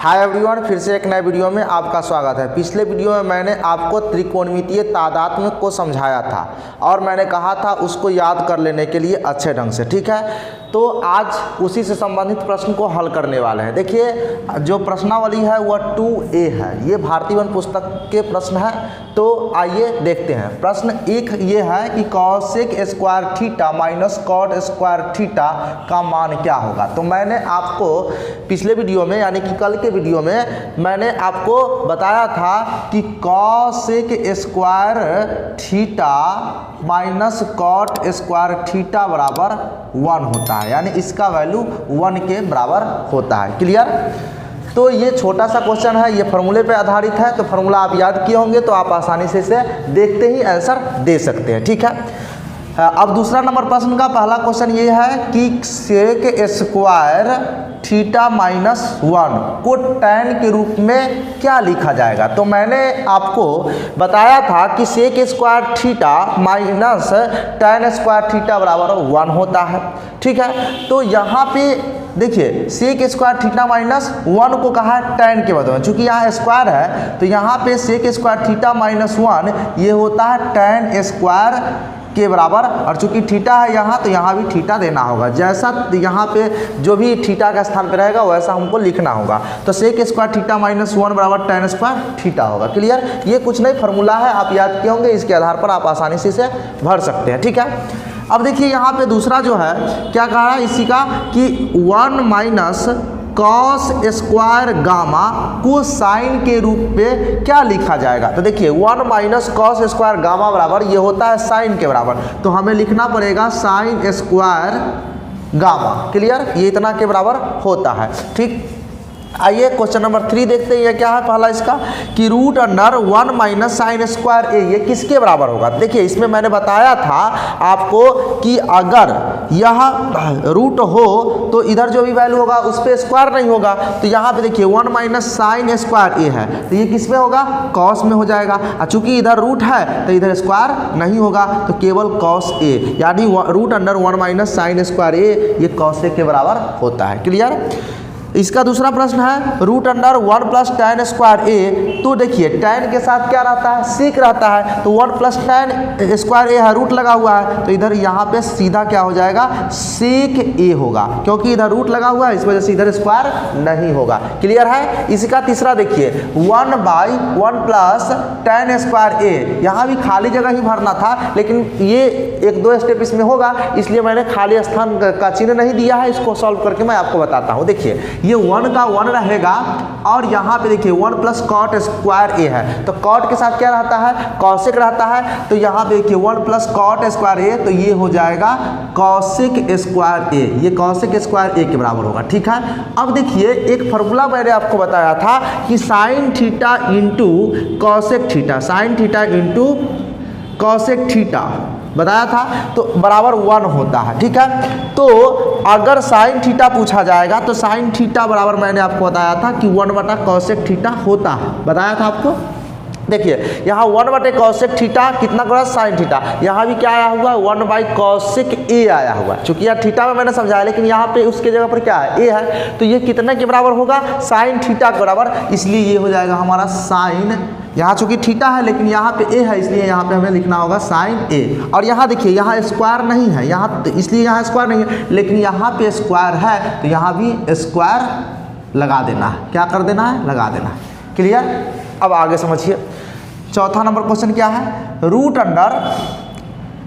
Hi everyone, फिर से एक नए वीडियो में आपका स्वागत है। पिछले वीडियो में मैंने आपको त्रिकोणमितीय तादात्म्य को समझाया था और मैंने कहा था उसको याद कर लेने के लिए अच्छे ढंग से, ठीक है। तो आज उसी से संबंधित प्रश्न को हल करने वाले हैं। देखिए, जो प्रश्नावली है वह 2A है, ये भारतीय वन पुस्तक के प्रश्न है। तो आइए देखते हैं। प्रश्न एक ये है कि cosec square theta minus cot square theta का मान क्या होगा। तो मैंने आपको पिछले वीडियो में यानी कि कल के वीडियो में मैंने आपको बताया था कि cosec square theta minus cot square theta बराबर 1 होता है, यानी इसका वैल्यू 1 के बराबर होता है। क्लियर? तो ये छोटा सा क्वेश्चन है, ये फार्मूले पे आधारित है। तो फार्मूला आप याद किए होंगे तो आप आसानी से इसे देखते ही आंसर दे सकते हैं, ठीक है। अब दूसरा नंबर प्रश्न का पहला क्वेश्चन ये है कि सेक स्क्वायर थीटा माइनस 1 को tan के रूप में क्या लिखा जाएगा। तो मैंने आपको बताया था कि sec square theta minus tan square theta बराबर 1 होता है, ठीक है। तो यहाँ पे देखिए, सेक स्क्वायर थीटा माइनस 1 को कहा है tan के बदले में, चूंकि यहाँ स्क्वायर है तो यहाँ पे सेक स्क्वायर थीटा माइनस 1 ये होता है tan स्क्वायर के बराबर। और चूंकि थीटा है यहाँ तो यहाँ भी थीटा देना होगा, जैसा यहाँ पे जो भी थीटा का स्थान पे रहेगा वैसा हमको लिखना होगा। तो सेक स्क्वायर थीटा माइनस 1 बराबर tan स्क्वायर थीटा होगा। क्लियर? ये कुछ नहीं, फार्मूला है, आप याद किए होंगे, इसके आधार पर आप आसानी से इसे भर सकते हैं, ठीक है। अब देखिए यहाँ पे दूसरा जो है क्या कहा है इसी का कि 1 माइनस कॉस स्क्वायर गामा को साइन के रूप में क्या लिखा जाएगा। तो देखिए 1 माइनस कॉस स्क्वायर गामा बराबर ये होता है साइन के बराबर, तो हमें लिखना पड़ेगा साइन स्क्वायर गामा। क्लियर? ये इतना के बराबर होता है, ठीक। आइए क्वेश्चन नंबर 3 देखते हैं। ये क्या है पहला इसका कि root under 1 minus sine square A ये किसके बराबर होगा। देखिए, इसमें मैंने बताया था आपको कि अगर यह रूट हो तो इधर जो भी वैल्यू होगा उस पर स्क्वायर नहीं होगा। तो यहाँ पे देखिए 1 माइनस साइन स्क्वायर ए है तो ये किस में होगा, कॉस में हो जाएगा। और चूंकि इधर रूट है तो इधर स्क्वायर नहीं होगा तो केवल कॉस ए, यानी root under 1 minus sine square A ये कॉस ए के बराबर होता है। क्लियर? इसका दूसरा प्रश्न है root under 1 plus tan square A. तो देखिए tan के साथ क्या रहता है, सेक रहता है, तो 1 प्लस tan स्क्वायर ए है, रूट लगा हुआ है तो इधर यहाँ पे सीधा क्या हो जाएगा, सेक ए होगा, क्योंकि इधर रूट लगा हुआ है इस वजह से इधर स्क्वायर नहीं होगा। क्लियर है? इसका तीसरा देखिए 1/1 प्लस tan स्क्वायर ए, यहाँ भी खाली जगह ही भरना था लेकिन ये 1-2 स्टेप इसमें होगा, इसलिए मैंने खाली स्थान का चिन्ह नहीं दिया है। इसको सॉल्व करके मैं आपको बताता हूँ। देखिए ये 1 का 1 रहेगा और यहाँ पे देखिए 1 प्लस कॉट स्क्वायर ए है, तो कॉट के साथ क्या रहता है, कॉसेक रहता है। तो यहाँ पे देखिए 1 प्लस कॉट स्क्वायर ए तो ये हो जाएगा कॉसेक स्क्वायर ए, ये कॉसेक स्क्वायर ए के बराबर होगा, ठीक है। अब देखिए एक फार्मूला मैंने आपको बताया था कि sign theta into cosec theta, sign theta into cosec theta बताया था, तो बराबर 1 होता है, ठीक है। तो अगर साइन थीटा पूछा जाएगा तो साइन थीटा बराबर मैंने आपको बताया था कि 1/कॉसेक थीटा होता है, बताया था आपको। देखिए यहाँ 1/कॉसेक थीटा कितना करा, साइन थीटा, यहाँ भी क्या आया हुआ है 1/कॉसेक ए आया हुआ है। चूंकि यहाँ थीटा में मैंने समझाया लेकिन यहाँ पे उसके जगह पर क्या है, ए है, तो ये कितने के बराबर होगा, साइन थीटा के बराबर, इसलिए ये हो जाएगा हमारा साइन। यहाँ चूंकि थीटा है लेकिन यहाँ पे ए है इसलिए यहाँ पे हमें लिखना होगा साइन ए। और यहाँ देखिए यहाँ स्क्वायर नहीं है, यहाँ इसलिए यहाँ स्क्वायर नहीं है, लेकिन यहाँ पे स्क्वायर है तो यहाँ भी स्क्वायर लगा देना है। क्या कर देना है, लगा देना है। क्लियर? अब आगे समझिए। चौथा नंबर क्वेश्चन क्या है, रूट अंडर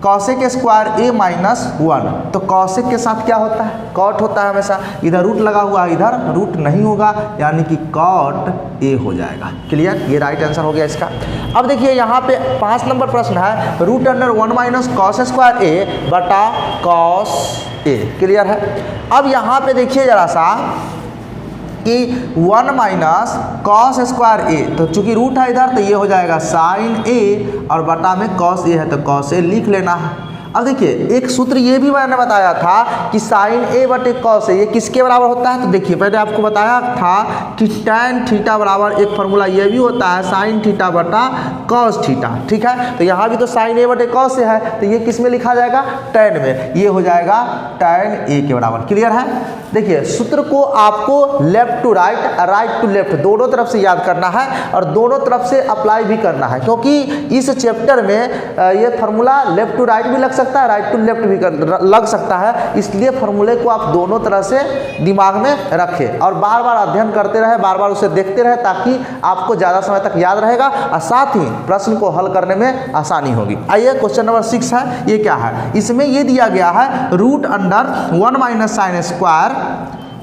कॉसेक स्क्वायर ए माइनस 1। तो कॉसेक के साथ क्या होता है, कॉट होता है हमेशा, इधर रूट लगा हुआ है इधर रूट नहीं होगा, यानी कि कॉट ए हो जाएगा। क्लियर? ये राइट आंसर हो गया इसका। अब देखिए यहाँ पे 5 नंबर प्रश्न है root under 1 minus cos square A बटा कॉस ए। क्लियर है? अब यहाँ पे देखिए जरा सा कि 1 माइनस कॉस स्क्वायर ए, तो चूंकि रूट है इधर तो ये हो जाएगा साइन ए और बटा में कॉस ए है तो कॉस ए लिख लेना है। अब देखिए एक सूत्र ये भी मैंने बताया था कि साइन ए बटे कॉस ए ये किसके बराबर होता है। तो देखिए पहले आपको बताया था कि टैन थीटा बराबर एक फार्मूला ये भी होता है साइन थीटा बटा कॉस थीटा, ठीक है। तो यहाँ भी तो साइन ए बटे कॉस ए है, तो ये किस में लिखा जाएगा, टैन में, ये हो जाएगा टैन ए के बराबर। क्लियर है। देखिए सूत्र को आपको left to right, right to left दोनों तरफ से याद करना है और दोनों तरफ से अप्लाई भी करना है, क्योंकि इस चैप्टर में ये फार्मूला लेफ्ट टू राइट भी लग सकता है, राइट टू लेफ्ट भी लग सकता है, इसलिए फार्मूले को आप दोनों तरह से दिमाग में रखें और बार बार अध्ययन करते रहे, बार बार उसे देखते रहे, ताकि आपको ज़्यादा समय तक याद रहेगा और साथ ही प्रश्न को हल करने में आसानी होगी। आइए क्वेश्चन नंबर 6 है, ये क्या है, इसमें ये दिया गया है root under 1 minus sine square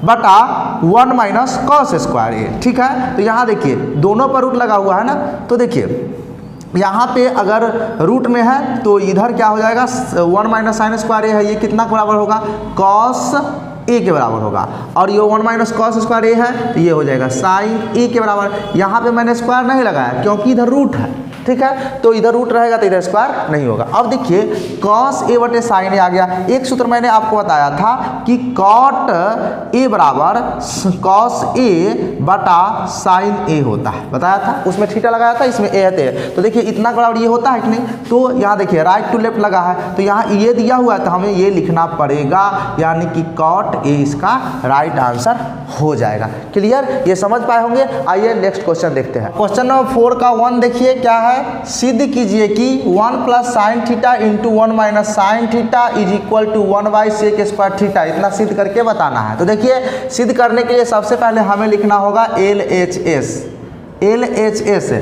बटा 1 माइनस कॉस स्क्वायर ए, ठीक है। तो यहाँ देखिए दोनों पर रूट लगा हुआ है ना, तो देखिए यहाँ पे अगर रूट में है तो इधर क्या हो जाएगा 1 माइनस साइन स्क्वायर ए है, ये कितना के बराबर होगा, कॉस ए के बराबर होगा, और ये 1 माइनस कॉस स्क्वायर ए है तो ये हो जाएगा साइन ए के बराबर। यहाँ पे मैंने स्क्वायर नहीं लगाया क्योंकि इधर रूट है, ठीक है, तो इधर रूट रहेगा तो इधर स्क्वायर नहीं होगा। अब देखिए कॉस ए बटे साइन ए आ गया। एक सूत्र मैंने आपको बताया था कि कॉट ए बराबर कॉस ए बटा साइन ए होता है, बताया था, उसमें थीटा लगाया था, इसमें ए है। तो देखिए इतना बराबर ये होता है कि नहीं, तो यहाँ देखिए राइट टू लेफ्ट लगा है, तो यहाँ ये दिया हुआ है तो हमें ये लिखना पड़ेगा, यानी कि कॉट ए इसका राइट आंसर हो जाएगा। क्लियर, ये समझ पाए होंगे। आइए नेक्स्ट क्वेश्चन देखते हैं। क्वेश्चन नंबर 4 का 1 देखिए क्या है, सिद्ध कीजिए कि 1 plus sine theta into 1 minus sine theta is equal to 1 by sec square theta, इतना सिद्ध करके बताना है। तो देखिए सिद्ध करने के लिए सबसे पहले हमें लिखना होगा LHS, LHS,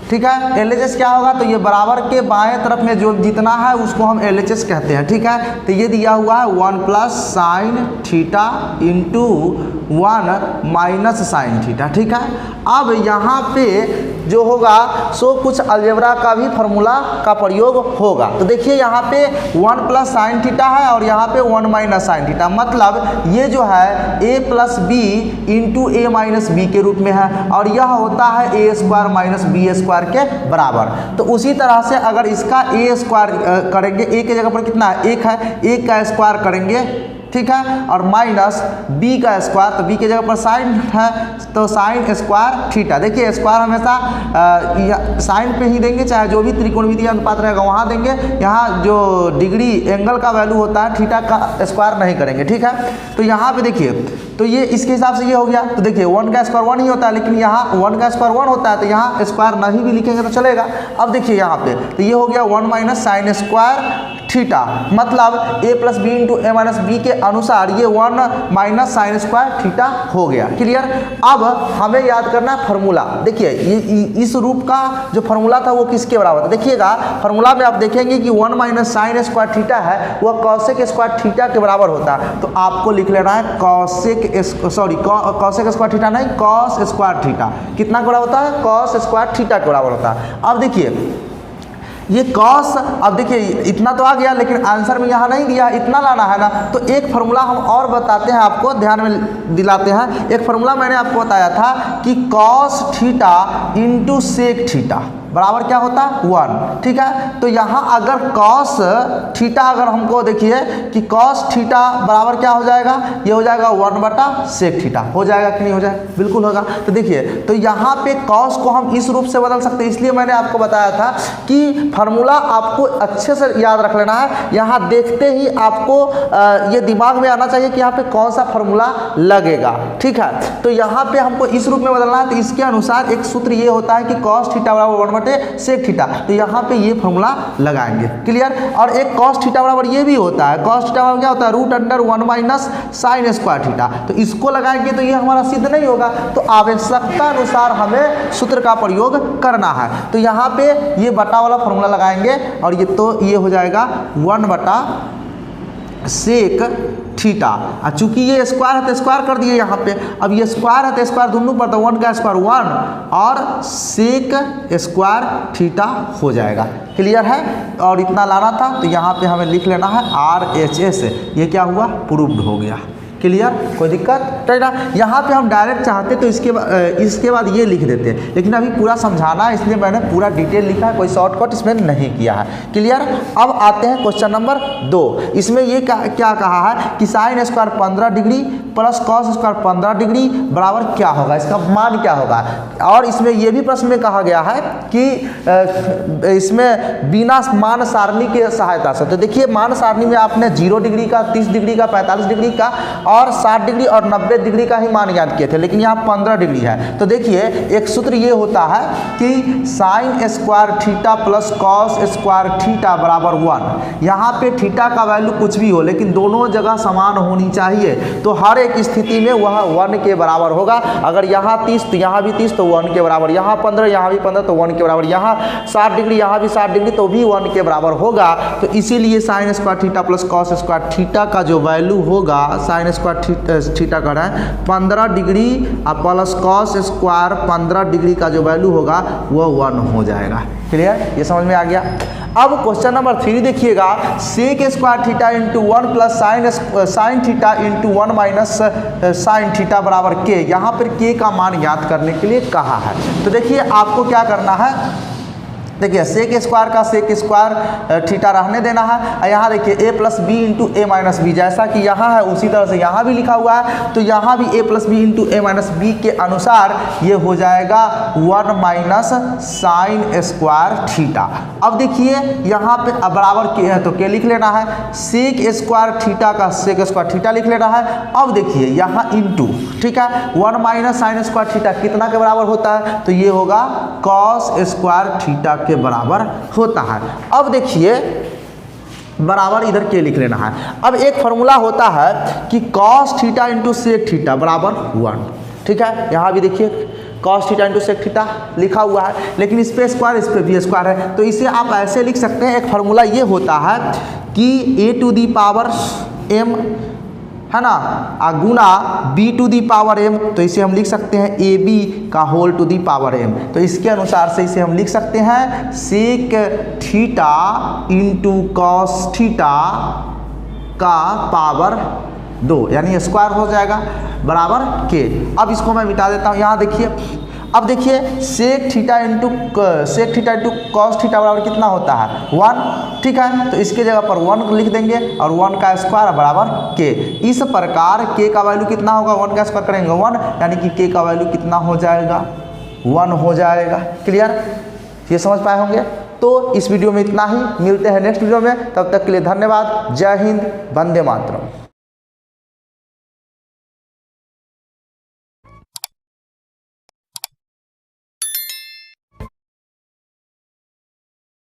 ठीक है। LHS क्या होगा, तो ये बराबर के बाएं तरफ में जो जितना है उसको हम LHS कहते हैं, ठीक है। तो ये दिया हुआ है 1 plus sine theta into 1 minus sine theta, ठीक है। अब यहाँ पे जो होगा सो कुछ अलजेब्रा का भी फार्मूला का प्रयोग होगा। तो देखिए यहाँ पे 1 प्लस साइन थीटा है और यहाँ पे 1 माइनस साइन थीटा, मतलब ये जो है a plus B into A minus B के रूप में है, और यह होता है A square minus B square के बराबर। तो उसी तरह से अगर इसका ए स्क्वायर करेंगे, ए के जगह पर कितना है 1 है, 1 का स्क्वायर करेंगे, ठीक है, और माइनस बी का स्क्वायर, तो बी के जगह पर साइन है तो साइन स्क्वायर थीटा। देखिए स्क्वायर हमेशा साइन पे ही देंगे, चाहे जो भी त्रिकोणमितीय अनुपात रहेगा वहाँ देंगे, यहाँ जो डिग्री एंगल का वैल्यू होता है थीटा का स्क्वायर नहीं करेंगे, ठीक है। तो यहाँ पे देखिए तो ये इसके हिसाब से ये हो गया। तो देखिए 1 का स्क्वायर 1 ही होता है, लेकिन यहाँ 1 का स्क्वायर 1 होता है, तो यहाँ स्क्वायर नहीं भी लिखेंगे तो चलेगा। अब देखिए यहाँ पे तो ये हो गया 1 माइनस साइन स्क्वायर थीटा, मतलब a plus B into A minus B के अनुसार ये 1 माइनस साइन स्क्वायर थीटा हो गया। क्लियर। अब हमें याद करना है फार्मूला। देखिए इस रूप का जो फार्मूला था वो किसके बराबर था, देखिएगा फार्मूला में आप देखेंगे कि 1 माइनस साइन स्क्वायर थीटा है वह कॉसेक स्क्वायर थीटा के बराबर होता है। तो आपको लिख लेना है कॉसेक स्क्वायर थीटा नहीं, कॉस स्क्वायर थीटा कितना के बराबर होता है, कॉस स्क्वायर थीटा के बराबर होता है। अब देखिए ये कॉस, अब देखिए इतना तो आ गया, लेकिन आंसर में यहाँ नहीं दिया, इतना लाना है ना। तो एक फार्मूला हम और बताते हैं आपको, ध्यान में दिलाते हैं। एक फार्मूला मैंने आपको बताया था कि cos theta into sec theta बराबर क्या होता है 1, ठीक है। तो यहाँ अगर कॉस थीटा अगर हमको देखिए कि कॉस थीटा बराबर क्या हो जाएगा, ये हो जाएगा 1 बटा सेक थीटा, हो जाएगा कि नहीं हो जाएगा, बिल्कुल होगा। तो देखिए तो यहाँ पे कॉस को हम इस रूप से बदल सकते हैं, इसलिए मैंने आपको बताया था कि फार्मूला आपको अच्छे से याद रख लेना है। यहाँ देखते ही आपको ये दिमाग में आना चाहिए कि यहाँ पे कौन सा फार्मूला लगेगा, ठीक है। तो यहाँ पे हमको इस रूप में बदलना है, तो इसके अनुसार एक सूत्र ये होता है कि कॉस थीटा बराबर 1 सेक थीटा, तो यहाँ पे ये फॉर्मूला लगाएंगे। क्लियर। और एक कॉस थीटा बराबर ये भी होता है, कॉस थीटा बराबर क्या होता है root under 1 minus sine square theta, तो इसको लगाएंगे तो ये हमारा सिद्ध नहीं होगा। तो आवश्यकता अनुसार हमें सूत्र का प्रयोग करना है। तो यहाँ पे ये बटा वाला फॉर्मूला लगाएंगे और ये तो ये हो जाएगा 1 बटा सेक थीटा। चूंकि ये स्क्वायर है तो स्क्वायर कर दिए यहाँ पे, अब ये स्क्वायर है तो स्क्वायर दोनों पर, तो 1 का स्क्वायर 1 और सेक स्क्वायर थीटा हो जाएगा। क्लियर है। और इतना लाना था, तो यहाँ पे हमें लिख लेना है RHS, ये क्या हुआ प्रूव्ड हो गया। क्लियर, कोई दिक्कत है ना। यहाँ पे हम डायरेक्ट चाहते तो इसके बाद ये लिख देते, लेकिन अभी पूरा समझाना है इसलिए मैंने पूरा डिटेल लिखा है, कोई शॉर्टकट इसमें नहीं किया है। क्लियर। अब आते हैं क्वेश्चन नंबर 2। इसमें ये क्या कहा है कि sine square 15 degree plus cos square 15 degree बराबर क्या होगा, इसका मान क्या होगा। और इसमें ये भी प्रश्न में कहा गया है कि इसमें बिना मान सारणी के सहायता से, तो देखिए मान सारणी में आपने 0 डिग्री का, 30 डिग्री का, 45 डिग्री का और 60 डिग्री और 90 डिग्री का ही मान याद किए थे, लेकिन यहाँ 15 डिग्री है। तो देखिए एक सूत्र ये होता है कि sign square theta plus cos square theta बराबर 1। यहाँ पे थीटा का वैल्यू कुछ भी हो लेकिन दोनों जगह समान होनी चाहिए, तो हर एक स्थिति में वह 1 के बराबर होगा। अगर यहाँ 30 तो यहाँ भी 30 तो 1 के बराबर, यहाँ 15 यहाँ भी 15 तो 1 के बराबर, यहाँ 60 डिग्री यहाँ भी 60 डिग्री तो भी 1 के बराबर होगा। तो इसीलिए sign square theta plus cos square theta का जो वैल्यू होगा, साइन स्क्वायर थीटा का है 15 degree plus cos square 15 degree का जो वैल्यू होगा वो 1 हो जाएगा। क्लियर, ये समझ में आ गया। अब क्वेश्चन नंबर 3 देखिएगा, sec square theta into 1 plus sine theta into 1 minus sine theta बराबर के। यहाँ पर के का मान ज्ञात करने के लिए कहा है। तो देखिए आपको क्या करना है, देखिए सेक स्क्वायर का सेक स्क्वायर थीटा रहने देना है, और यहाँ देखिए ए plus B into A minus B, जैसा कि यहाँ है उसी तरह से यहाँ भी लिखा हुआ है। तो यहाँ भी ए plus B into A minus B के अनुसार ये हो जाएगा 1 माइनस साइन स्क्वायर थीटा। अब देखिए यहाँ पे बराबर के है तो के लिख लेना है, सेक स्क्वायर थीटा का सेक स्क्वायर थीटा लिख लेना है। अब देखिए यहाँ इंटू, ठीक है, 1 माइनस साइन स्क्वायर थीटा कितना के बराबर होता है, तो ये होगा कॉस स्क्वायर थीटा के बराबर होता है। अब देखिए बराबर इधर के लिख लेना है। अब एक फॉर्मूला होता है कि cos theta into sec theta बराबर 1, ठीक है। यहाँ भी देखिए cos theta into sec theta लिखा हुआ है, लेकिन इस पे स्क्वायर इस पे भी स्क्वायर है, तो इसे आप ऐसे लिख सकते हैं। एक फॉर्मूला ये होता है कि a to the power m है ना गुना b to the power m, तो इसे हम लिख सकते हैं ab का whole to the power m। तो इसके अनुसार से इसे हम लिख सकते हैं sec theta into cos theta का पावर 2, यानी स्क्वायर हो जाएगा बराबर के। अब इसको मैं मिटा देता हूँ। यहाँ देखिए, अब देखिए sec theta into cos theta बराबर कितना होता है 1, ठीक है। तो इसके जगह पर 1 लिख देंगे और 1 का स्क्वायर बराबर के। इस प्रकार के का वैल्यू कितना होगा, 1 का स्क्वायर करेंगे 1, यानी कि के का वैल्यू कितना हो जाएगा 1 हो जाएगा। क्लियर, ये समझ पाए होंगे। तो इस वीडियो में इतना ही, मिलते हैं नेक्स्ट वीडियो में, तब तक के लिए धन्यवाद। जय हिंद, वंदे मातरम।